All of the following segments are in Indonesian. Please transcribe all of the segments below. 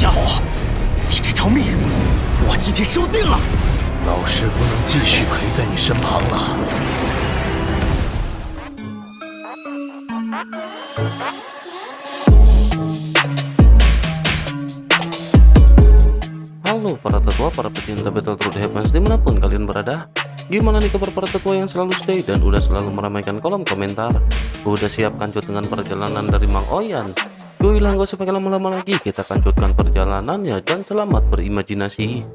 家伙，你这条命，我今天收定了。老师不能继续陪在你身旁了。Halo para tetua, para pecinta Battletoad Heavens dimanapun kalian berada. Gimana nih kabar para tetua yang selalu stay dan udah selalu meramaikan kolom komentar? Udah siap kancut dengan perjalanan dari Mang Oyan? Kuy lah, gak usah pakai lama-lama lagi, kita kancutkan perjalanannya dan selamat berimajinasi.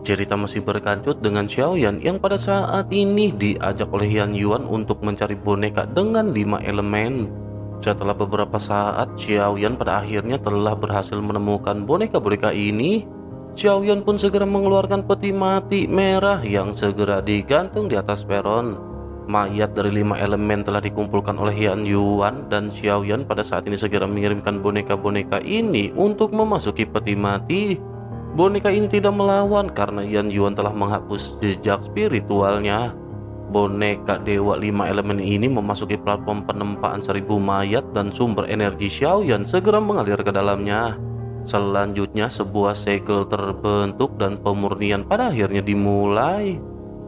Cerita masih berkancut dengan Xiaoyan yang pada saat ini diajak oleh Yan Yuan untuk mencari boneka dengan 5 elemen. Setelah beberapa saat, Xiaoyan pada akhirnya telah berhasil menemukan boneka-boneka ini. Xiaoyan pun segera mengeluarkan peti mati merah yang segera digantung di atas peron. Mayat dari 5 elemen telah dikumpulkan oleh Yan Yuan dan Xiaoyan pada saat ini segera mengirimkan boneka-boneka ini untuk memasuki peti mati. Boneka ini tidak melawan karena Yan Yuan telah menghapus jejak spiritualnya. Boneka dewa 5 elemen ini memasuki platform penempaan 1000 mayat dan sumber energi Xiaoyan segera mengalir ke dalamnya. Selanjutnya sebuah segel terbentuk dan pemurnian pada akhirnya dimulai.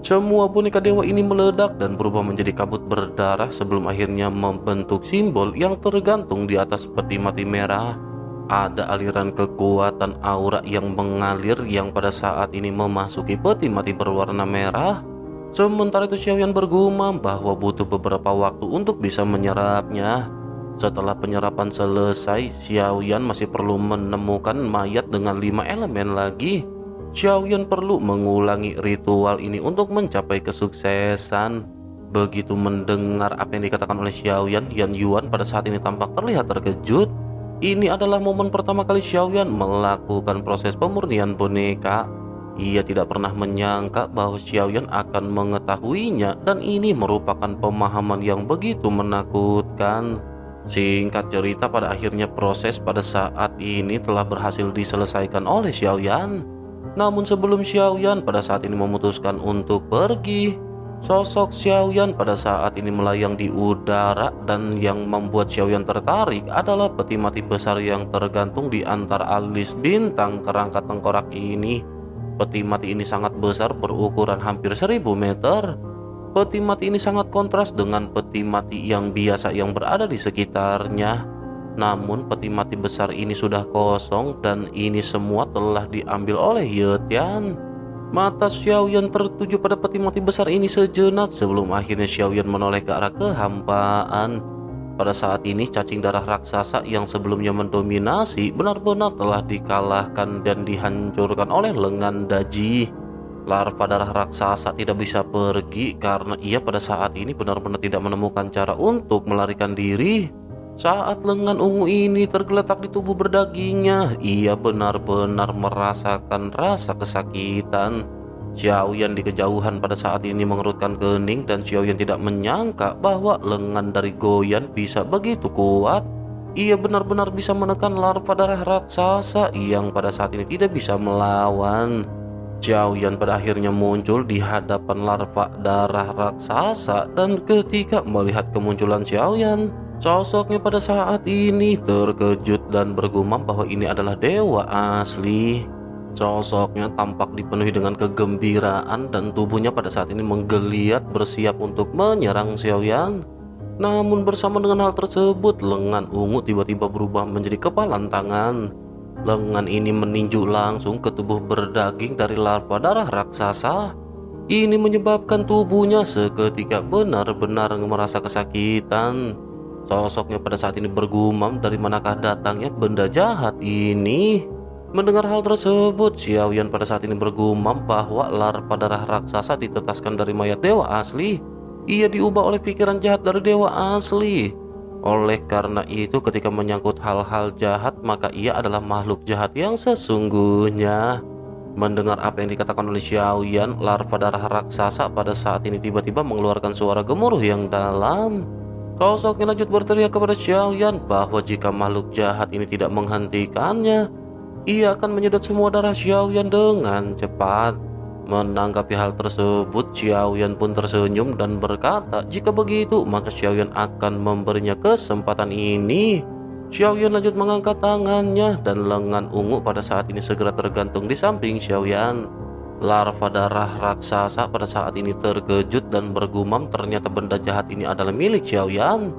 Semua boneka dewa ini meledak dan berubah menjadi kabut berdarah sebelum akhirnya membentuk simbol yang tergantung di atas peti mati merah. Ada aliran kekuatan aura yang mengalir yang pada saat ini memasuki peti mati berwarna merah. Sementara itu Xiaoyan bergumam bahwa butuh beberapa waktu untuk bisa menyerapnya. Setelah penyerapan selesai, Xiaoyan masih perlu menemukan mayat dengan 5 elemen lagi. Xiaoyan perlu mengulangi ritual ini untuk mencapai kesuksesan. Begitu mendengar apa yang dikatakan oleh Xiaoyan, Yan Yuan pada saat ini tampak terlihat terkejut. Ini adalah momen pertama kali Xiaoyan melakukan proses pemurnian boneka. Ia tidak pernah menyangka bahwa Xiaoyan akan mengetahuinya dan ini merupakan pemahaman yang begitu menakutkan. Singkat cerita, pada akhirnya proses pada saat ini telah berhasil diselesaikan oleh Xiaoyan. Namun sebelum Xiaoyan pada saat ini memutuskan untuk pergi, sosok Xiaoyan pada saat ini melayang di udara dan yang membuat Xiaoyan tertarik adalah peti mati besar yang tergantung di antara alis bintang kerangka tengkorak ini. Peti mati ini sangat besar berukuran hampir 1000 meter. Peti mati ini sangat kontras dengan peti mati yang biasa yang berada di sekitarnya. Namun peti mati besar ini sudah kosong dan ini semua telah diambil oleh Ye Tian. Mata Xiaoyan tertuju pada peti mati besar ini sejenak sebelum akhirnya Xiaoyan menoleh ke arah kehampaan. Pada saat ini cacing darah raksasa yang sebelumnya mendominasi benar-benar telah dikalahkan dan dihancurkan oleh lengan Daji. Larva darah raksasa tidak bisa pergi karena ia pada saat ini benar-benar tidak menemukan cara untuk melarikan diri. Saat lengan ungu ini tergeletak di tubuh berdagingnya, ia benar-benar merasakan rasa kesakitan. Xiaoyan di kejauhan pada saat ini mengerutkan kening dan Xiaoyan tidak menyangka bahwa lengan dari Goyan bisa begitu kuat. Ia benar-benar bisa menekan larva darah raksasa yang pada saat ini tidak bisa melawan. Xiaoyan pada akhirnya muncul di hadapan larva darah raksasa dan ketika melihat kemunculan Xiaoyan, sosoknya pada saat ini terkejut dan bergumam bahwa ini adalah dewa asli. Sosoknya tampak dipenuhi dengan kegembiraan dan tubuhnya pada saat ini menggeliat bersiap untuk menyerang Xiaoyan. Namun bersama dengan hal tersebut, lengan ungu tiba-tiba berubah menjadi kepalan tangan. Lengan ini meninju langsung ke tubuh berdaging dari larva darah raksasa. Ini menyebabkan tubuhnya seketika benar-benar merasa kesakitan. Sosoknya pada saat ini bergumam dari manakah datangnya benda jahat ini. Mendengar hal tersebut, Xiaoyan pada saat ini bergumam bahwa larva darah raksasa ditetaskan dari mayat dewa asli. Ia diubah oleh pikiran jahat dari dewa asli. Oleh karena itu ketika menyangkut hal-hal jahat, maka ia adalah makhluk jahat yang sesungguhnya. Mendengar apa yang dikatakan oleh Xiaoyan, larva darah raksasa pada saat ini tiba-tiba mengeluarkan suara gemuruh yang dalam. Sosoknya lanjut berteriak kepada Xiaoyan bahwa jika makhluk jahat ini tidak menghentikannya, ia akan menyedot semua darah Xiaoyan dengan cepat. Menanggapi hal tersebut, Xiaoyan pun tersenyum dan berkata, jika begitu maka Xiaoyan akan memberinya kesempatan ini. Xiaoyan lanjut mengangkat tangannya dan lengan ungu pada saat ini segera tergantung di samping Xiaoyan. Larva darah raksasa pada saat ini terkejut dan bergumam ternyata benda jahat ini adalah milik Xiaoyan.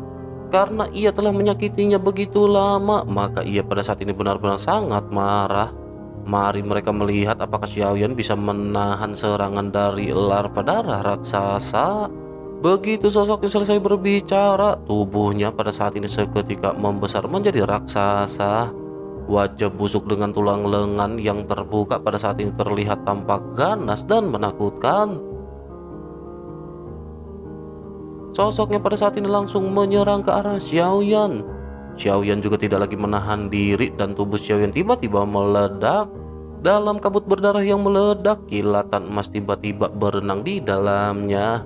Karena ia telah menyakitinya begitu lama, maka ia pada saat ini benar-benar sangat marah. Mari mereka melihat apakah Xiaoyan bisa menahan serangan dari larva darah raksasa. Begitu sosoknya selesai berbicara, tubuhnya pada saat ini seketika membesar menjadi raksasa. Wajah busuk dengan tulang lengan yang terbuka pada saat ini terlihat tampak ganas dan menakutkan. Sosoknya pada saat ini langsung menyerang ke arah Xiaoyan. Xiaoyan juga tidak lagi menahan diri dan tubuh Xiaoyan tiba-tiba meledak. Dalam kabut berdarah yang meledak, kilatan emas tiba-tiba berenang di dalamnya.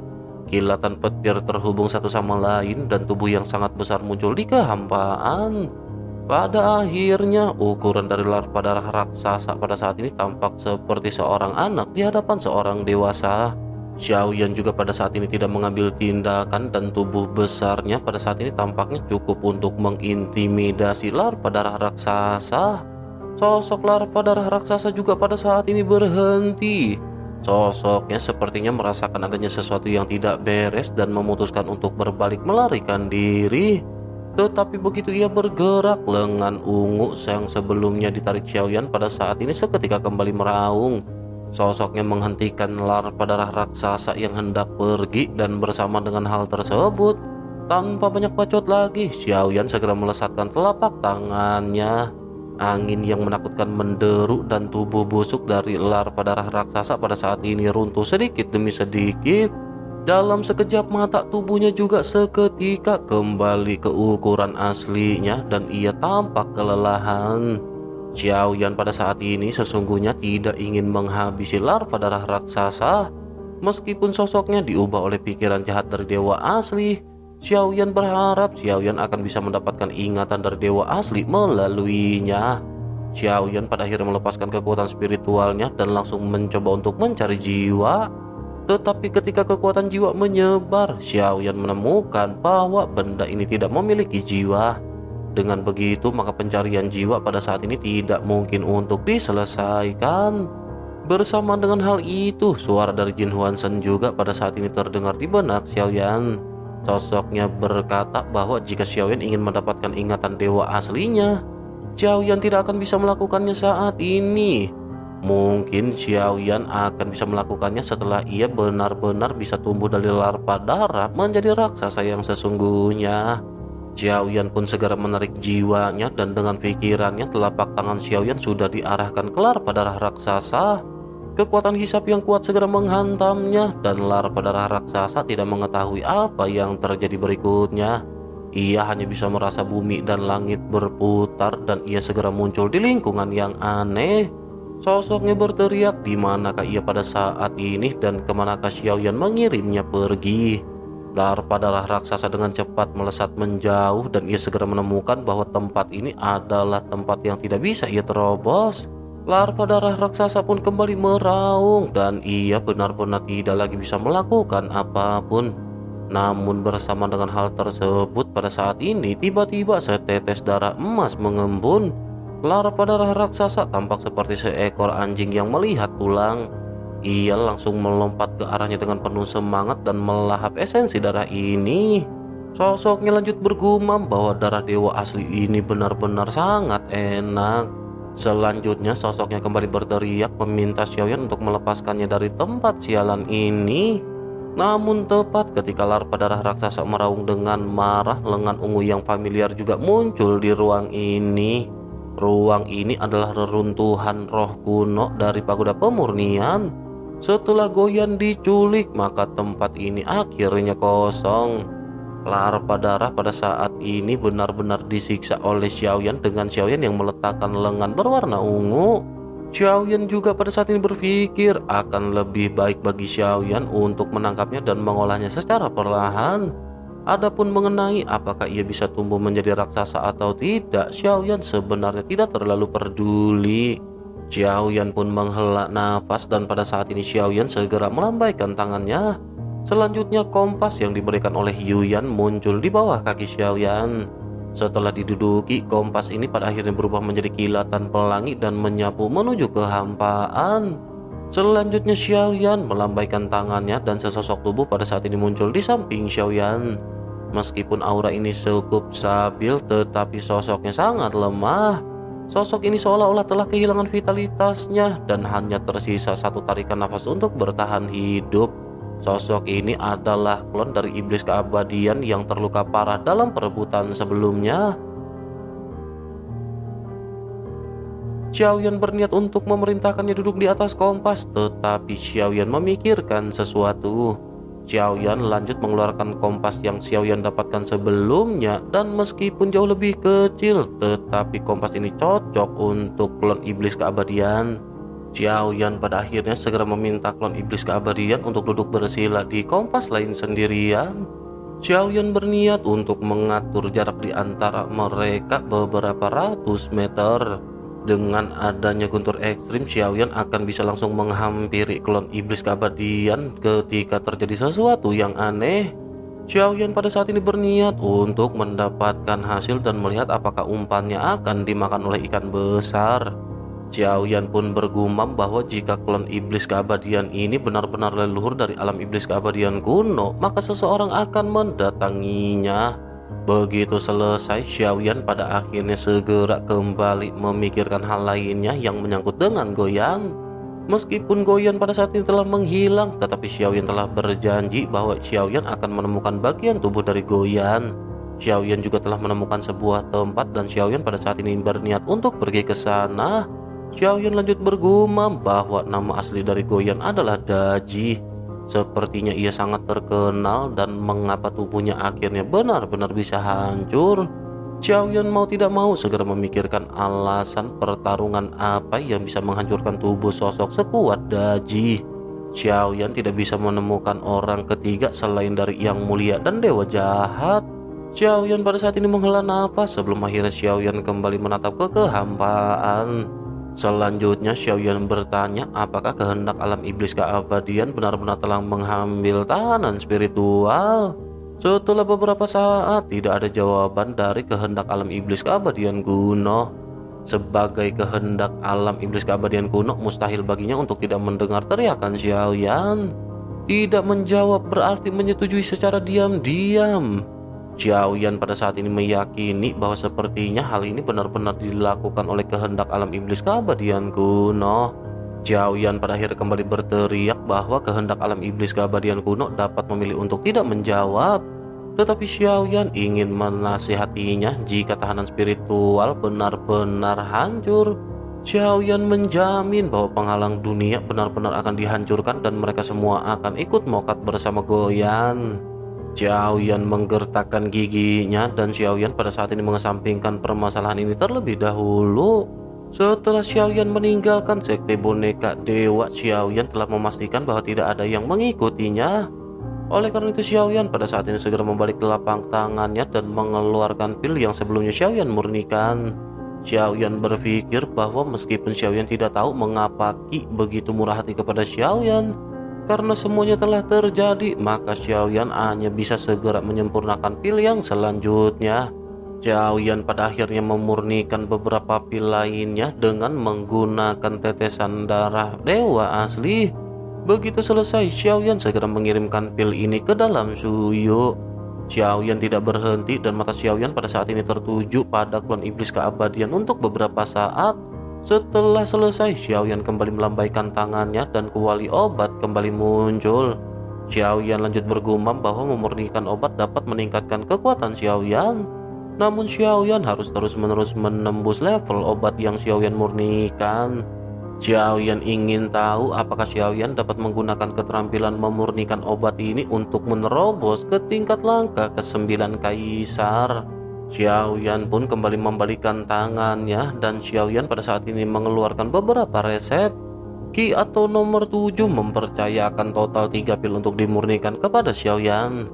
Kilatan petir terhubung satu sama lain dan tubuh yang sangat besar muncul di kehampaan. Pada akhirnya, ukuran dari larva darah raksasa pada saat ini tampak seperti seorang anak di hadapan seorang dewasa. Xiaoyan juga pada saat ini tidak mengambil tindakan dan tubuh besarnya pada saat ini tampaknya cukup untuk mengintimidasi larva darah raksasa. Sosok larva darah raksasa juga pada saat ini berhenti. Sosoknya sepertinya merasakan adanya sesuatu yang tidak beres dan memutuskan untuk berbalik melarikan diri. Tetapi begitu ia bergerak, lengan ungu yang sebelumnya ditarik Xiaoyan pada saat ini seketika kembali meraung. Sosoknya menghentikan larva darah raksasa yang hendak pergi dan bersama dengan hal tersebut, tanpa banyak bacot lagi, Xiaoyan segera melesatkan telapak tangannya. Angin yang menakutkan menderu dan tubuh busuk dari larva darah raksasa pada saat ini runtuh sedikit demi sedikit. Dalam sekejap mata tubuhnya juga seketika kembali ke ukuran aslinya dan ia tampak kelelahan. Xiaoyan pada saat ini sesungguhnya tidak ingin menghabisi larva darah raksasa. Meskipun sosoknya diubah oleh pikiran jahat dari dewa asli, Xiaoyan berharap Xiaoyan akan bisa mendapatkan ingatan dari dewa asli melaluinya. Xiaoyan pada akhirnya melepaskan kekuatan spiritualnya dan langsung mencoba untuk mencari jiwa. Tetapi ketika kekuatan jiwa menyebar, Xiaoyan menemukan bahwa benda ini tidak memiliki jiwa. Dengan begitu, maka pencarian jiwa pada saat ini tidak mungkin untuk diselesaikan. Bersama dengan hal itu, suara dari Jin Huanshen juga pada saat ini terdengar di benak Xiaoyan. Sosoknya berkata bahwa jika Xiaoyan ingin mendapatkan ingatan dewa aslinya, Xiaoyan tidak akan bisa melakukannya saat ini. Mungkin Xiaoyan akan bisa melakukannya setelah ia benar-benar bisa tumbuh dari larva darah menjadi raksasa yang sesungguhnya. Xiaoyan pun segera menarik jiwanya dan dengan pikirannya telapak tangan Xiaoyan sudah diarahkan ke larva darah raksasa. Kekuatan hisap yang kuat segera menghantamnya dan larva darah raksasa tidak mengetahui apa yang terjadi berikutnya. Ia hanya bisa merasa bumi dan langit berputar dan ia segera muncul di lingkungan yang aneh. Sosoknya berteriak di manakah ia pada saat ini dan kemanakah Xiaoyan mengirimnya pergi. Larva darah raksasa dengan cepat melesat menjauh dan ia segera menemukan bahwa tempat ini adalah tempat yang tidak bisa ia terobos. Larva darah raksasa pun kembali meraung dan ia benar-benar tidak lagi bisa melakukan apapun. Namun bersama dengan hal tersebut pada saat ini tiba-tiba setetes darah emas mengembun. Larva darah raksasa tampak seperti seekor anjing yang melihat tulang. Ia langsung melompat ke arahnya dengan penuh semangat dan melahap esensi darah ini. Sosoknya lanjut bergumam bahwa darah dewa asli ini benar-benar sangat enak. Selanjutnya sosoknya kembali berteriak meminta Xiaoyan untuk melepaskannya dari tempat sialan ini. Namun tepat ketika larva darah raksasa meraung dengan marah, lengan ungu yang familiar juga muncul di ruang ini. Ruang ini adalah reruntuhan roh kuno dari pagoda pemurnian. Setelah Goyan diculik, maka tempat ini akhirnya kosong. Larva darah pada saat ini benar-benar disiksa oleh Xiaoyan dengan Xiaoyan yang meletakkan lengan berwarna ungu. Xiaoyan juga pada saat ini berpikir akan lebih baik bagi Xiaoyan untuk menangkapnya dan mengolahnya secara perlahan. Adapun mengenai apakah ia bisa tumbuh menjadi raksasa atau tidak, Xiaoyan sebenarnya tidak terlalu peduli. Xiaoyan pun menghela nafas dan pada saat ini Xiaoyan segera melambaikan tangannya. Selanjutnya kompas yang diberikan oleh Yuyan muncul di bawah kaki Xiaoyan. Setelah diduduki, kompas ini pada akhirnya berubah menjadi kilatan pelangi dan menyapu menuju kehampaan. Selanjutnya Xiaoyan melambaikan tangannya dan sesosok tubuh pada saat ini muncul di samping Xiaoyan. Meskipun aura ini cukup stabil, tetapi sosoknya sangat lemah. Sosok ini seolah-olah telah kehilangan vitalitasnya dan hanya tersisa satu tarikan nafas untuk bertahan hidup. Sosok ini adalah klon dari iblis keabadian yang terluka parah dalam perebutan sebelumnya. Xiaoyan berniat untuk memerintahkannya duduk di atas kompas, tetapi Xiaoyan memikirkan sesuatu. Xiaoyan lanjut mengeluarkan kompas yang Xiaoyan dapatkan sebelumnya, dan meskipun jauh lebih kecil, tetapi kompas ini cocok untuk klon iblis keabadian. Xiaoyan pada akhirnya segera meminta klon iblis keabadian untuk duduk bersila di kompas lain sendirian. Xiaoyan berniat untuk mengatur jarak di antara mereka beberapa ratus meter. Dengan adanya guntur ekstrim, Xiaoyan akan bisa langsung menghampiri klon iblis keabadian ketika terjadi sesuatu yang aneh. Xiaoyan pada saat ini berniat untuk mendapatkan hasil dan melihat apakah umpannya akan dimakan oleh ikan besar. Xiaoyan pun bergumam bahwa jika klon iblis keabadian ini benar-benar leluhur dari alam iblis keabadian kuno, maka seseorang akan mendatanginya. Begitu selesai, Xiaoyan pada akhirnya segera kembali memikirkan hal lainnya yang menyangkut dengan Goyan. Meskipun Goyan pada saat ini telah menghilang, tetapi Xiaoyan telah berjanji bahwa Xiaoyan akan menemukan bagian tubuh dari Goyan. Xiaoyan juga telah menemukan sebuah tempat dan Xiaoyan pada saat ini berniat untuk pergi ke sana. Xiaoyan lanjut bergumam bahwa nama asli dari Goyan adalah Daji. Sepertinya ia sangat terkenal dan mengapa tubuhnya akhirnya benar-benar bisa hancur. Xiaoyan mau tidak mau segera memikirkan alasan pertarungan apa yang bisa menghancurkan tubuh sosok sekuat Daji. Xiaoyan tidak bisa menemukan orang ketiga selain dari Yang Mulia dan Dewa Jahat. Xiaoyan pada saat ini menghela nafas sebelum akhirnya Xiaoyan kembali menatap ke kehampaan. Selanjutnya Xiaoyan bertanya apakah kehendak alam iblis keabadian benar-benar telah mengambil tahanan spiritual. Setelah beberapa saat tidak ada jawaban dari kehendak alam iblis keabadian kuno. Sebagai kehendak alam iblis keabadian kuno, mustahil baginya untuk tidak mendengar teriakan Xiaoyan. Tidak menjawab berarti menyetujui secara diam-diam. Xiaoyan pada saat ini meyakini bahwa sepertinya hal ini benar-benar dilakukan oleh kehendak alam iblis keabadian kuno. Xiaoyan pada akhirnya kembali berteriak bahwa kehendak alam iblis keabadian kuno dapat memilih untuk tidak menjawab. Tetapi Xiaoyan ingin menasihatinya jika tahanan spiritual benar-benar hancur. Xiaoyan menjamin bahwa penghalang dunia benar-benar akan dihancurkan dan mereka semua akan ikut mokat bersama Goyan. Xiaoyan menggertakkan giginya dan Xiaoyan pada saat ini mengesampingkan permasalahan ini terlebih dahulu. Setelah Xiaoyan meninggalkan sekte boneka dewa, Xiaoyan telah memastikan bahwa tidak ada yang mengikutinya. Oleh karena itu Xiaoyan pada saat ini segera membalik telapak tangannya dan mengeluarkan pil yang sebelumnya Xiaoyan murnikan. Xiaoyan berpikir bahwa meskipun Xiaoyan tidak tahu mengapa Qi begitu murah hati kepada Xiaoyan, karena semuanya telah terjadi, maka Xiaoyan hanya bisa segera menyempurnakan pil yang selanjutnya. Xiaoyan pada akhirnya memurnikan beberapa pil lainnya dengan menggunakan tetesan darah dewa asli. Begitu selesai, Xiaoyan segera mengirimkan pil ini ke dalam Suyu. Xiaoyan tidak berhenti dan mata Xiaoyan pada saat ini tertuju pada klon iblis keabadian untuk beberapa saat. Setelah selesai, Xiaoyan kembali melambaikan tangannya dan kuali obat kembali muncul. Xiaoyan lanjut bergumam bahwa memurnikan obat dapat meningkatkan kekuatan Xiaoyan. Namun Xiaoyan harus terus-menerus menembus level obat yang Xiaoyan murnikan. Xiaoyan ingin tahu apakah Xiaoyan dapat menggunakan keterampilan memurnikan obat ini untuk menerobos ke tingkat langkah ke-9 Kaisar. Xiaoyan pun kembali membalikkan tangannya dan Xiaoyan pada saat ini mengeluarkan beberapa resep. Qi atau nomor 7 mempercayakan total 3 pil untuk dimurnikan kepada Xiaoyan.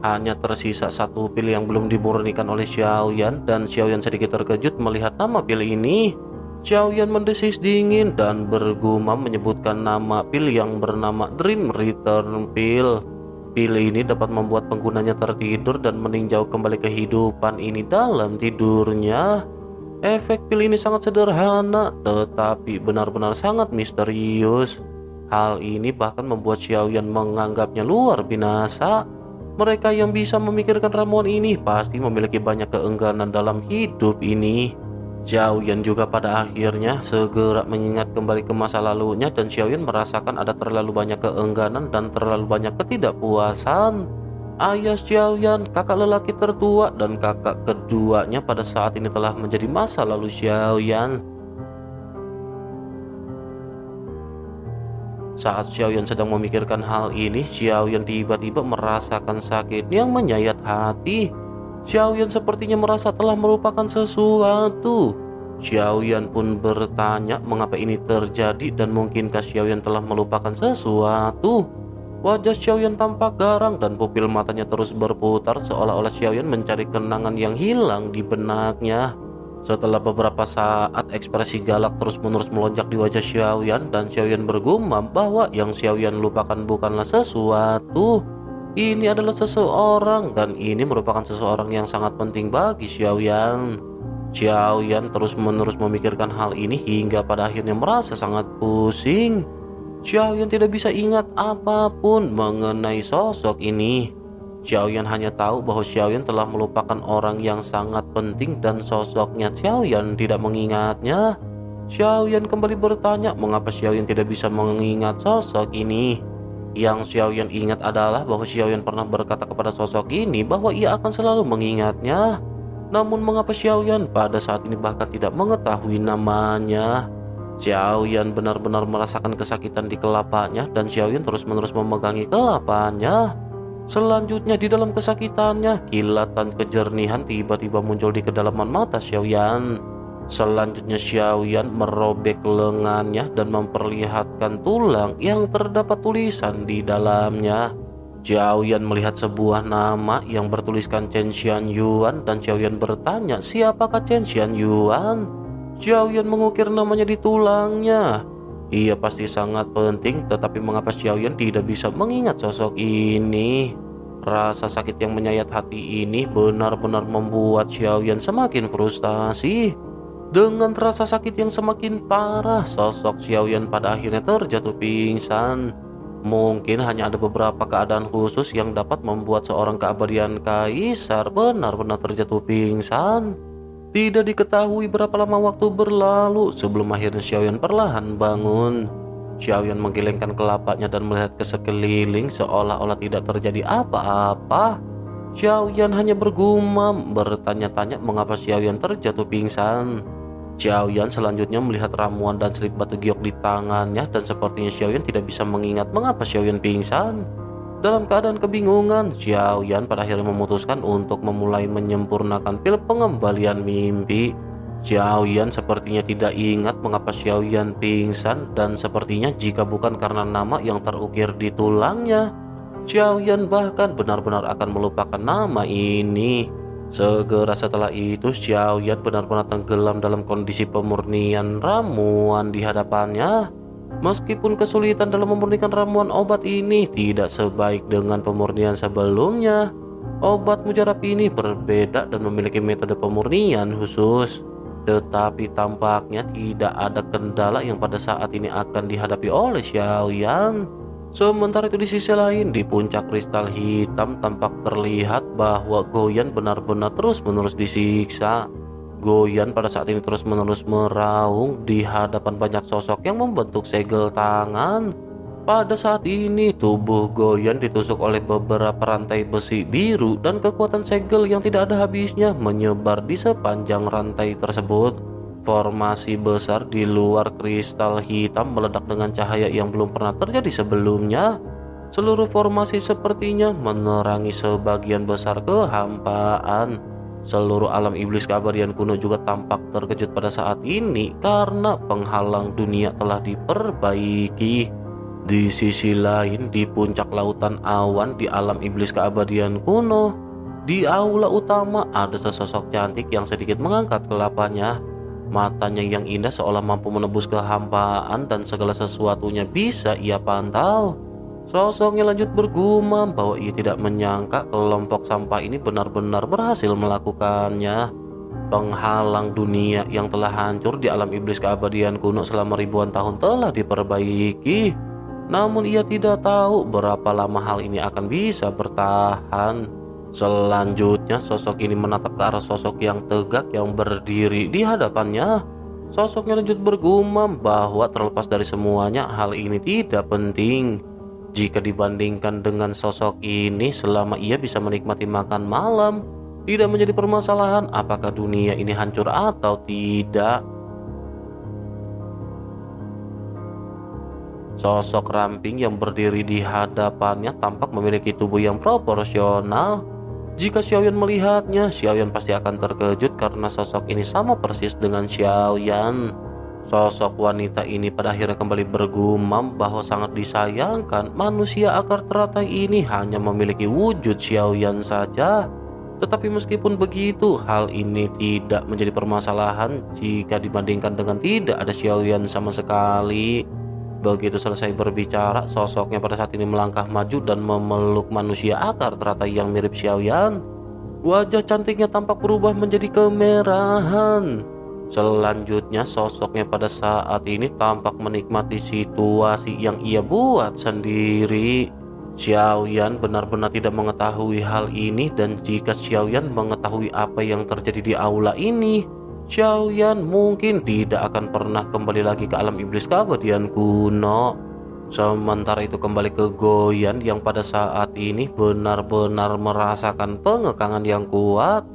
Hanya tersisa 1 pil yang belum dimurnikan oleh Xiaoyan dan Xiaoyan sedikit terkejut melihat nama pil ini. Xiaoyan mendesis dingin dan bergumam menyebutkan nama pil yang bernama Dream Return Pill. Pil ini dapat membuat penggunanya tertidur dan meninjau kembali kehidupan ini dalam tidurnya. Efek pil ini sangat sederhana, tetapi benar-benar sangat misterius. Hal ini bahkan membuat Xiaoyan menganggapnya luar binasa. Mereka yang bisa memikirkan ramuan ini pasti memiliki banyak keengganan dalam hidup ini. Xiaoyan juga pada akhirnya segera mengingat kembali ke masa lalunya dan Xiaoyan merasakan ada terlalu banyak keengganan dan terlalu banyak ketidakpuasan. Ayah Xiaoyan, kakak lelaki tertua dan kakak keduanya pada saat ini telah menjadi masa lalu Xiaoyan. Saat Xiaoyan sedang memikirkan hal ini, Xiaoyan tiba-tiba merasakan sakit yang menyayat hati. Xiaoyan sepertinya merasa telah melupakan sesuatu. Xiaoyan pun bertanya mengapa ini terjadi dan mungkinkah Xiaoyan telah melupakan sesuatu. Wajah Xiaoyan tampak garang dan pupil matanya terus berputar seolah-olah Xiaoyan mencari kenangan yang hilang di benaknya. Setelah beberapa saat, ekspresi galak terus-menerus melonjak di wajah Xiaoyan dan Xiaoyan bergumam bahwa yang Xiaoyan lupakan bukanlah sesuatu. Ini adalah seseorang dan ini merupakan seseorang yang sangat penting bagi Xiaoyan. Xiaoyan terus-menerus memikirkan hal ini hingga pada akhirnya merasa sangat pusing. Xiaoyan tidak bisa ingat apapun mengenai sosok ini. Xiaoyan hanya tahu bahwa Xiaoyan telah melupakan orang yang sangat penting dan sosoknya Xiaoyan tidak mengingatnya. Xiaoyan kembali bertanya mengapa Xiaoyan tidak bisa mengingat sosok ini. Yang Xiaoyan ingat adalah bahwa Xiaoyan pernah berkata kepada sosok ini bahwa ia akan selalu mengingatnya. Namun mengapa Xiaoyan pada saat ini bahkan tidak mengetahui namanya? Xiaoyan benar-benar merasakan kesakitan di kelapanya dan Xiaoyan terus-menerus memegangi kelapanya. Selanjutnya di dalam kesakitannya, kilatan kejernihan tiba-tiba muncul di kedalaman mata Xiaoyan. Selanjutnya Xiaoyan merobek lengannya dan memperlihatkan tulang yang terdapat tulisan di dalamnya. Xiaoyan melihat sebuah nama yang bertuliskan Chen Xianyuan dan Xiaoyan bertanya siapakah Chen Xianyuan. Xiaoyan mengukir namanya di tulangnya. Ia pasti sangat penting, tetapi mengapa Xiaoyan tidak bisa mengingat sosok ini? Rasa sakit yang menyayat hati ini benar-benar membuat Xiaoyan semakin frustasi. Dengan rasa sakit yang semakin parah, sosok Xiaoyan pada akhirnya terjatuh pingsan. Mungkin hanya ada beberapa keadaan khusus yang dapat membuat seorang keabadian kaisar benar-benar terjatuh pingsan. Tidak diketahui berapa lama waktu berlalu sebelum akhirnya Xiaoyan perlahan bangun. Xiaoyan menggelengkan kelapanya dan melihat ke sekeliling seolah-olah tidak terjadi apa-apa. Xiaoyan hanya bergumam, bertanya-tanya mengapa Xiaoyan terjatuh pingsan. Xiaoyan selanjutnya melihat ramuan dan selip batu giok di tangannya dan sepertinya Xiaoyan tidak bisa mengingat mengapa Xiaoyan pingsan. Dalam keadaan kebingungan, Xiaoyan pada akhirnya memutuskan untuk memulai menyempurnakan pil pengembalian mimpi. Xiaoyan sepertinya tidak ingat mengapa Xiaoyan pingsan dan sepertinya jika bukan karena nama yang terukir di tulangnya, Xiaoyan bahkan benar-benar akan melupakan nama ini. Segera setelah itu Xiaoyan benar-benar tenggelam dalam kondisi pemurnian ramuan di hadapannya. Meskipun kesulitan dalam memurnikan ramuan obat ini tidak sebaik dengan pemurnian sebelumnya, obat mujarab ini berbeda dan memiliki metode pemurnian khusus. Tetapi tampaknya tidak ada kendala yang pada saat ini akan dihadapi oleh Xiaoyan. Sementara itu di sisi lain, di puncak kristal hitam tampak terlihat bahwa Goyan benar-benar terus-menerus disiksa. Goyan pada saat ini terus-menerus meraung di hadapan banyak sosok yang membentuk segel tangan. Pada saat ini tubuh Goyan ditusuk oleh beberapa rantai besi biru dan kekuatan segel yang tidak ada habisnya menyebar di sepanjang rantai tersebut. Formasi besar di luar kristal hitam meledak dengan cahaya yang belum pernah terjadi sebelumnya. Seluruh formasi sepertinya menerangi sebagian besar kehampaan. Seluruh alam iblis keabadian kuno juga tampak terkejut pada saat ini karena penghalang dunia telah diperbaiki. Di sisi lain, di puncak lautan awan di alam iblis keabadian kuno, di aula utama ada sesosok cantik yang sedikit mengangkat kelapanya. Matanya yang indah seolah mampu menebus kehampaan dan segala sesuatunya bisa ia pantau. Sosoknya lanjut bergumam bahwa ia tidak menyangka kelompok sampah ini benar-benar berhasil melakukannya. Penghalang dunia yang telah hancur di alam iblis keabadian kuno selama ribuan tahun telah diperbaiki. Namun ia tidak tahu berapa lama hal ini akan bisa bertahan. Selanjutnya sosok ini menatap ke arah sosok yang tegak yang berdiri di hadapannya. Sosoknya lanjut bergumam bahwa terlepas dari semuanya hal ini tidak penting. Jika dibandingkan dengan sosok ini, selama ia bisa menikmati makan malam, tidak menjadi permasalahan apakah dunia ini hancur atau tidak. Sosok ramping yang berdiri di hadapannya tampak memiliki tubuh yang proporsional. Jika Xiaoyan melihatnya, Xiaoyan pasti akan terkejut karena sosok ini sama persis dengan Xiaoyan. Sosok wanita ini pada akhirnya kembali bergumam bahwa sangat disayangkan manusia akar teratai ini hanya memiliki wujud Xiaoyan saja. Tetapi meskipun begitu, hal ini tidak menjadi permasalahan jika dibandingkan dengan tidak ada Xiaoyan sama sekali. Begitu selesai berbicara, sosoknya pada saat ini melangkah maju dan memeluk manusia akar teratai yang mirip Xiaoyan. Wajah cantiknya tampak berubah menjadi kemerahan. Selanjutnya sosoknya pada saat ini tampak menikmati situasi yang ia buat sendiri. Xiaoyan benar-benar tidak mengetahui hal ini, dan jika Xiaoyan mengetahui apa yang terjadi di aula ini, Xiaoyan mungkin tidak akan pernah kembali lagi ke alam iblis keabadian kuno. Sementara itu kembali ke Goyan yang pada saat ini benar-benar merasakan pengekangan yang kuat.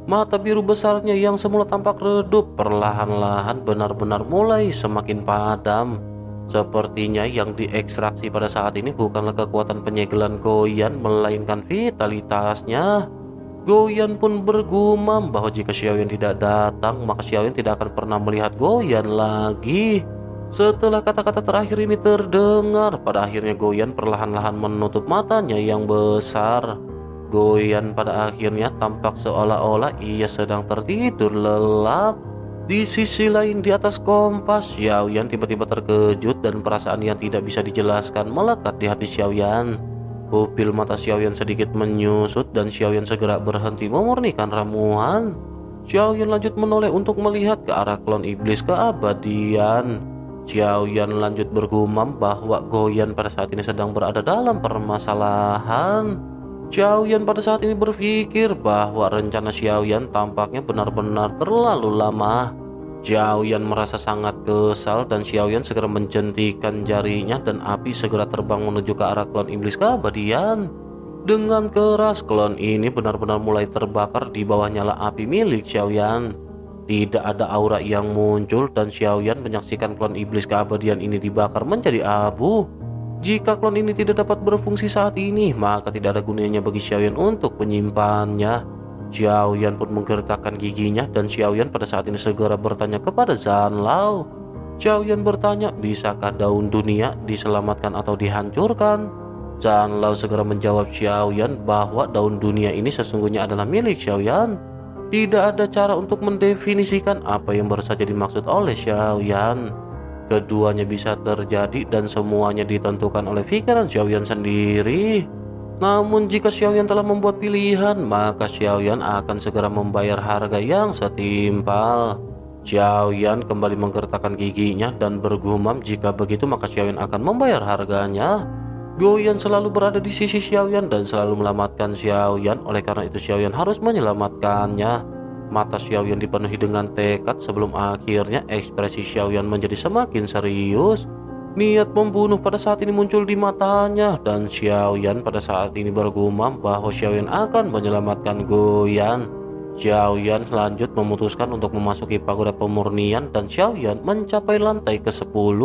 Mata biru besarnya yang semula tampak redup perlahan-lahan benar-benar mulai semakin padam. Sepertinya yang diekstraksi pada saat ini bukanlah kekuatan penyegelan Goyan, melainkan vitalitasnya. Goyan pun bergumam bahwa jika Xiaoyan tidak datang, maka Xiaoyan tidak akan pernah melihat Goyan lagi. Setelah kata-kata terakhir ini terdengar, pada akhirnya Goyan perlahan-lahan menutup matanya yang besar. Goyan pada akhirnya tampak seolah-olah ia sedang tertidur lelap. Di sisi lain di atas kompas, Xiaoyan tiba-tiba terkejut dan perasaan yang tidak bisa dijelaskan melekat di hati Xiaoyan. Pupil mata Xiaoyan sedikit menyusut dan Xiaoyan segera berhenti memurnikan ramuan. Xiaoyan lanjut menoleh untuk melihat ke arah klon iblis keabadian. Xiaoyan lanjut bergumam bahwa Goyan pada saat ini sedang berada dalam permasalahan. Xiaoyan pada saat ini berpikir bahwa rencana Xiaoyan tampaknya benar-benar terlalu lama. Xiaoyan merasa sangat kesal dan Xiaoyan segera menjentikan jarinya dan api segera terbang menuju ke arah klon iblis keabadian. Dengan keras klon ini benar-benar mulai terbakar di bawah nyala api milik Xiaoyan. Tidak ada aura yang muncul dan Xiaoyan menyaksikan klon iblis keabadian ini dibakar menjadi abu. Jika klon ini tidak dapat berfungsi saat ini, maka tidak ada gunanya bagi Xiaoyan untuk menyimpannya. Xiaoyan pun menggertakkan giginya dan Xiaoyan pada saat ini segera bertanya kepada Zanlao. Xiaoyan bertanya, bisakah daun dunia diselamatkan atau dihancurkan? Zanlao segera menjawab Xiaoyan bahwa daun dunia ini sesungguhnya adalah milik Xiaoyan. Tidak ada cara untuk mendefinisikan apa yang baru saja dimaksud oleh Xiaoyan. Keduanya bisa terjadi dan semuanya ditentukan oleh pikiran Xiaoyan sendiri. Namun jika Xiaoyan telah membuat pilihan, maka Xiaoyan akan segera membayar harga yang setimpal. Xiaoyan kembali menggertakkan giginya dan bergumam jika begitu maka Xiaoyan akan membayar harganya. Goyan selalu berada di sisi Xiaoyan dan selalu melamatkan Xiaoyan, oleh karena itu Xiaoyan harus menyelamatkannya. Mata Xiaoyan dipenuhi dengan tekad sebelum akhirnya ekspresi Xiaoyan menjadi semakin serius. Niat membunuh pada saat ini muncul di matanya dan Xiaoyan pada saat ini bergumam bahwa Xiaoyan akan menyelamatkan Goyan. Xiaoyan selanjut memutuskan untuk memasuki pagoda pemurnian dan Xiaoyan mencapai lantai ke-10.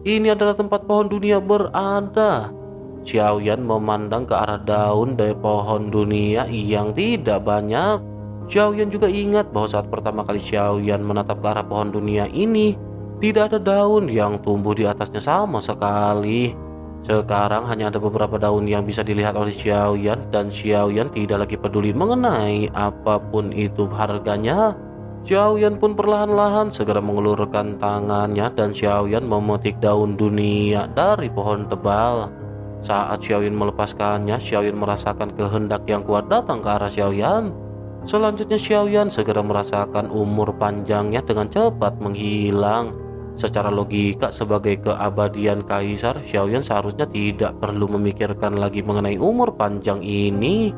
Ini adalah tempat pohon dunia berada. Xiaoyan memandang ke arah daun dari pohon dunia yang tidak banyak. Xiaoyan juga ingat bahwa saat pertama kali Xiaoyan menatap ke arah pohon dunia ini, tidak ada daun yang tumbuh di atasnya sama sekali. Sekarang hanya ada beberapa daun yang bisa dilihat oleh Xiaoyan dan Xiaoyan tidak lagi peduli mengenai apapun itu harganya. Xiaoyan pun perlahan-lahan segera mengulurkan tangannya dan Xiaoyan memetik daun dunia dari pohon tebal. Saat Xiaoyan melepaskannya, Xiaoyan merasakan kehendak yang kuat datang ke arah Xiaoyan. Selanjutnya Xiaoyan segera merasakan umur panjangnya dengan cepat menghilang. Secara logika sebagai keabadian kaisar, Xiaoyan seharusnya tidak perlu memikirkan lagi mengenai umur panjang ini.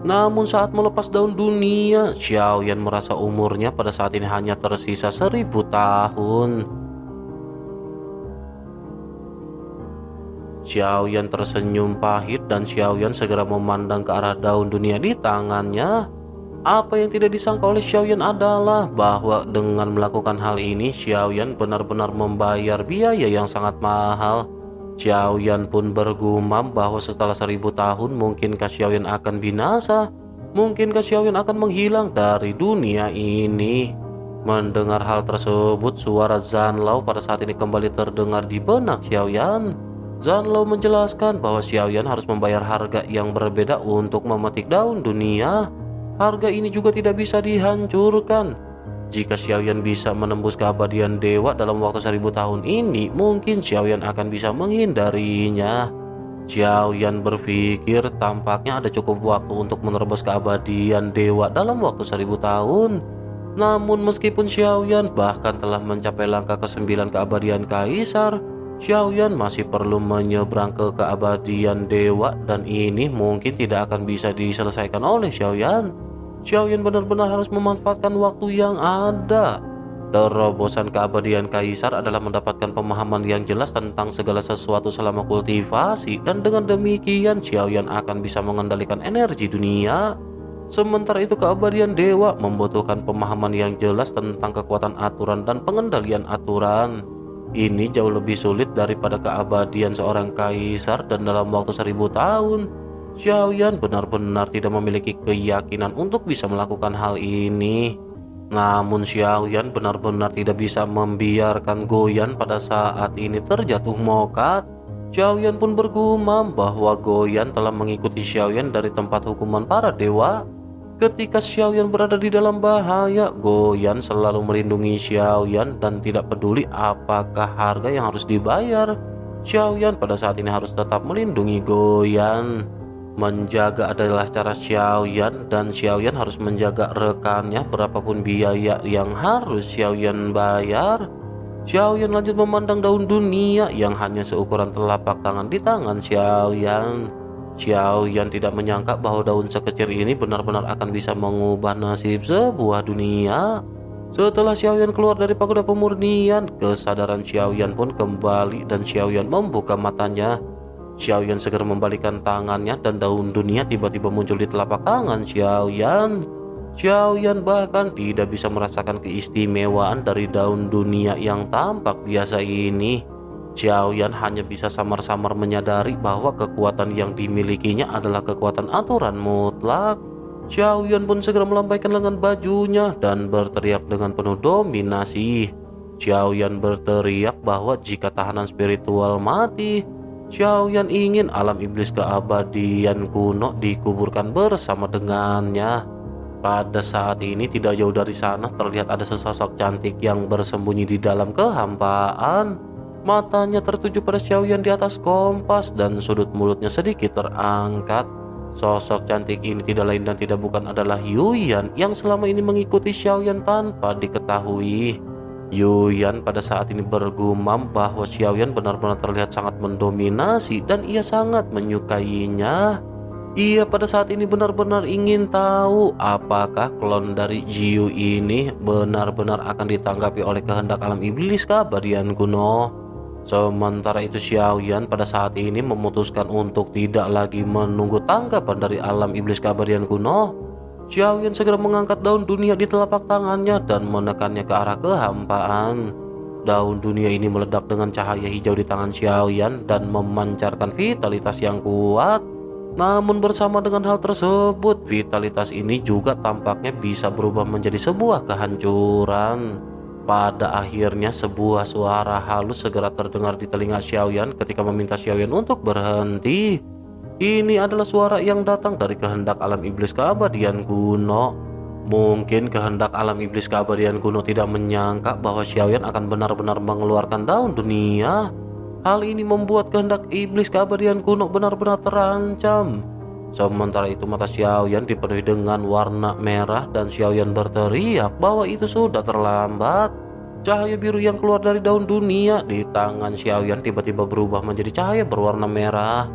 Namun saat melepas daun dunia, Xiaoyan merasa umurnya pada saat ini hanya tersisa 1000 tahun. Xiaoyan tersenyum pahit dan Xiaoyan segera memandang ke arah daun dunia di tangannya. Apa yang tidak disangka oleh Xiaoyan adalah bahwa dengan melakukan hal ini, Xiaoyan benar-benar membayar biaya yang sangat mahal. Xiaoyan pun bergumam bahwa setelah 1000 tahun mungkinkah Xiaoyan akan binasa? Mungkinkah Xiaoyan akan menghilang dari dunia ini? Mendengar hal tersebut, suara Zanlao pada saat ini kembali terdengar di benak Xiaoyan. Zanlao menjelaskan bahwa Xiaoyan harus membayar harga yang berbeda untuk memetik daun dunia. Harga ini juga tidak bisa dihancurkan. Jika Xiaoyan bisa menembus keabadian dewa dalam waktu 1000 tahun ini, mungkin Xiaoyan akan bisa menghindarinya. Xiaoyan berpikir tampaknya ada cukup waktu untuk menerobos keabadian dewa dalam waktu 1000 tahun. Namun meskipun Xiaoyan bahkan telah mencapai langkah ke-9 keabadian kaisar, Xiaoyan masih perlu menyeberang ke keabadian dewa dan ini mungkin tidak akan bisa diselesaikan oleh Xiaoyan. Xiaoyan benar-benar harus memanfaatkan waktu yang ada. Terobosan keabadian kaisar adalah mendapatkan pemahaman yang jelas tentang segala sesuatu selama kultivasi dan dengan demikian Xiaoyan akan bisa mengendalikan energi dunia. Sementara itu keabadian dewa membutuhkan pemahaman yang jelas tentang kekuatan aturan dan pengendalian aturan. Ini jauh lebih sulit daripada keabadian seorang kaisar dan dalam waktu 1000 tahun. Xiaoyan benar-benar tidak memiliki keyakinan untuk bisa melakukan hal ini. Namun Xiaoyan benar-benar tidak bisa membiarkan Goyan pada saat ini terjatuh mokat. Xiaoyan pun bergumam bahwa Goyan telah mengikuti Xiaoyan dari tempat hukuman para dewa. Ketika Xiaoyan berada di dalam bahaya, Goyan selalu melindungi Xiaoyan dan tidak peduli apakah harga yang harus dibayar. Xiaoyan pada saat ini harus tetap melindungi Goyan. Menjaga adalah cara Xiaoyan dan Xiaoyan harus menjaga rekannya berapapun biaya yang harus Xiaoyan bayar. Xiaoyan lanjut memandang daun dunia yang hanya seukuran telapak tangan di tangan Xiaoyan. Xiaoyan tidak menyangka bahwa daun sekecil ini benar-benar akan bisa mengubah nasib sebuah dunia. Setelah Xiaoyan keluar dari pagoda pemurnian, kesadaran Xiaoyan pun kembali dan Xiaoyan membuka matanya. Xiaoyan segera membalikkan tangannya dan daun dunia tiba-tiba muncul di telapak tangan Xiaoyan. Xiaoyan bahkan tidak bisa merasakan keistimewaan dari daun dunia yang tampak biasa ini. Xiaoyan hanya bisa samar-samar menyadari bahwa kekuatan yang dimilikinya adalah kekuatan aturan mutlak. Xiaoyan pun segera melambaikan lengan bajunya dan berteriak dengan penuh dominasi. Xiaoyan berteriak bahwa jika tahanan spiritual mati, Xiaoyan ingin alam iblis keabadian kuno dikuburkan bersama dengannya. Pada saat ini tidak jauh dari sana terlihat ada sesosok cantik yang bersembunyi di dalam kehampaan. Matanya tertuju pada Xiaoyan di atas kompas dan sudut mulutnya sedikit terangkat. Sosok cantik ini tidak lain dan tidak bukan adalah Yuyan yang selama ini mengikuti Xiaoyan tanpa diketahui. Yuyan pada saat ini bergumam bahwa Xiaoyan benar-benar terlihat sangat mendominasi dan ia sangat menyukainya. Ia pada saat ini benar-benar ingin tahu apakah klon dari Jiu ini benar-benar akan ditanggapi oleh kehendak alam iblis keabadian kuno. Sementara itu Xiaoyan pada saat ini memutuskan untuk tidak lagi menunggu tanggapan dari alam iblis keabadian kuno. Xiaoyan segera mengangkat daun dunia di telapak tangannya dan menekannya ke arah kehampaan. Daun dunia ini meledak dengan cahaya hijau di tangan Xiaoyan dan memancarkan vitalitas yang kuat. Namun bersama dengan hal tersebut, vitalitas ini juga tampaknya bisa berubah menjadi sebuah kehancuran. Pada akhirnya sebuah suara halus segera terdengar di telinga Xiaoyan ketika meminta Xiaoyan untuk berhenti. Ini adalah suara yang datang dari kehendak alam iblis keabadian kuno. Mungkin kehendak alam iblis keabadian kuno tidak menyangka bahwa Xiaoyan akan benar-benar mengeluarkan daun dunia. Hal ini membuat kehendak iblis keabadian kuno benar-benar terancam. Sementara itu mata Xiaoyan dipenuhi dengan warna merah dan Xiaoyan berteriak bahwa itu sudah terlambat. Cahaya biru yang keluar dari daun dunia di tangan Xiaoyan tiba-tiba berubah menjadi cahaya berwarna merah.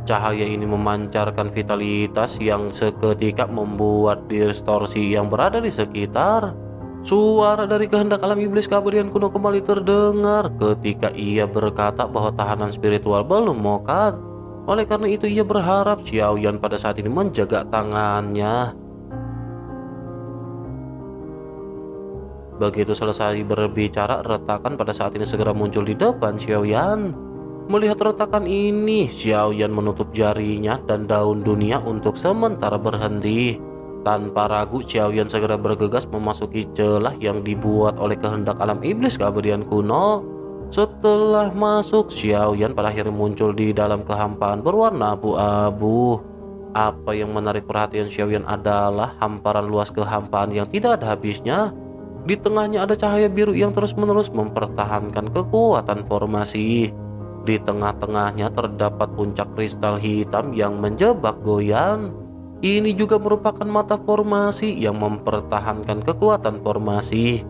Cahaya ini memancarkan vitalitas yang seketika membuat distorsi yang berada di sekitar. Suara dari kehendak alam iblis keabadian kuno kembali terdengar ketika ia berkata bahwa tahanan spiritual belum mokat. Oleh karena itu ia berharap Xiaoyan pada saat ini menjaga tangannya. Begitu selesai berbicara, retakan pada saat ini segera muncul di depan Xiaoyan. Melihat retakan ini, Xiaoyan menutup jarinya dan daun dunia untuk sementara berhenti. Tanpa ragu, Xiaoyan segera bergegas memasuki celah yang dibuat oleh kehendak alam iblis keabadian kuno. Setelah masuk, Xiaoyan pada akhirnya muncul di dalam kehampaan berwarna abu-abu. Apa yang menarik perhatian Xiaoyan adalah hamparan luas kehampaan yang tidak ada habisnya. Di tengahnya ada cahaya biru yang terus-menerus mempertahankan kekuatan formasi. Di tengah-tengahnya terdapat puncak kristal hitam yang menjebak Goyan. Ini juga merupakan mata formasi yang mempertahankan kekuatan formasi.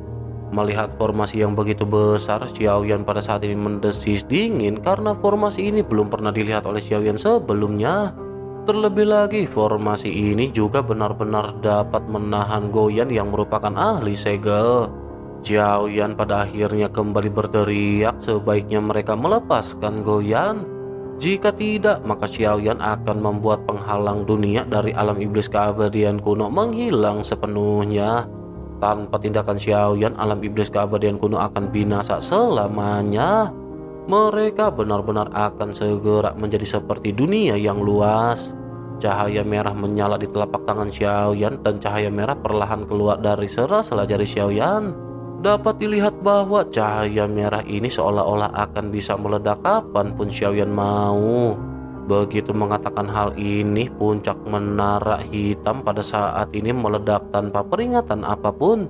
Melihat formasi yang begitu besar, Xiaoyan pada saat ini mendesis dingin karena formasi ini belum pernah dilihat oleh Xiaoyan sebelumnya. Terlebih lagi, formasi ini juga benar-benar dapat menahan Goyan yang merupakan ahli segel. Xiaoyan pada akhirnya kembali berteriak sebaiknya mereka melepaskan Goyan. Jika tidak, maka Xiaoyan akan membuat penghalang dunia dari alam iblis keabadian kuno menghilang sepenuhnya. Tanpa tindakan Xiaoyan, alam iblis keabadian kuno akan binasa selamanya. Mereka benar-benar akan segera menjadi seperti dunia yang luas. Cahaya merah menyala di telapak tangan Xiaoyan dan cahaya merah perlahan keluar dari sela-sela jari Xiaoyan. Dapat dilihat bahwa cahaya merah ini seolah-olah akan bisa meledak kapanpun Xiaoyan mau. Begitu mengatakan hal ini, puncak menara hitam pada saat ini meledak tanpa peringatan apapun.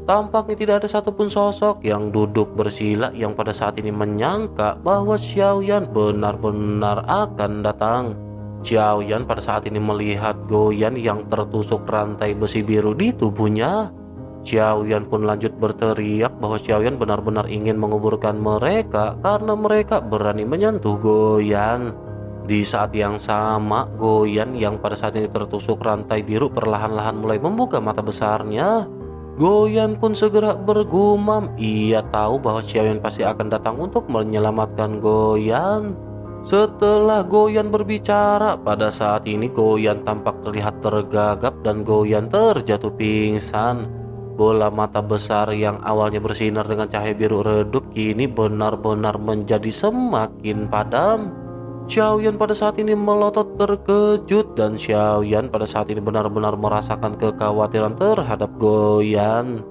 Tampaknya tidak ada satupun sosok yang duduk bersila yang pada saat ini menyangka bahwa Xiaoyan benar-benar akan datang. Xiaoyan pada saat ini melihat Goyan yang tertusuk rantai besi biru di tubuhnya. Xiaoyan pun lanjut berteriak bahwa Xiaoyan benar-benar ingin menguburkan mereka karena mereka berani menyentuh Goyan. Di saat yang sama, Goyan yang pada saat ini tertusuk rantai biru perlahan-lahan mulai membuka mata besarnya. Goyan pun segera bergumam, ia tahu bahwa Xiaoyan pasti akan datang untuk menyelamatkan Goyan. Setelah Goyan berbicara, pada saat ini Goyan tampak terlihat tergagap dan Goyan terjatuh pingsan. Bola mata besar yang awalnya bersinar dengan cahaya biru redup kini benar-benar menjadi semakin padam. Xiaoyan pada saat ini melotot terkejut dan Xiaoyan pada saat ini benar-benar merasakan kekhawatiran terhadap Goyan.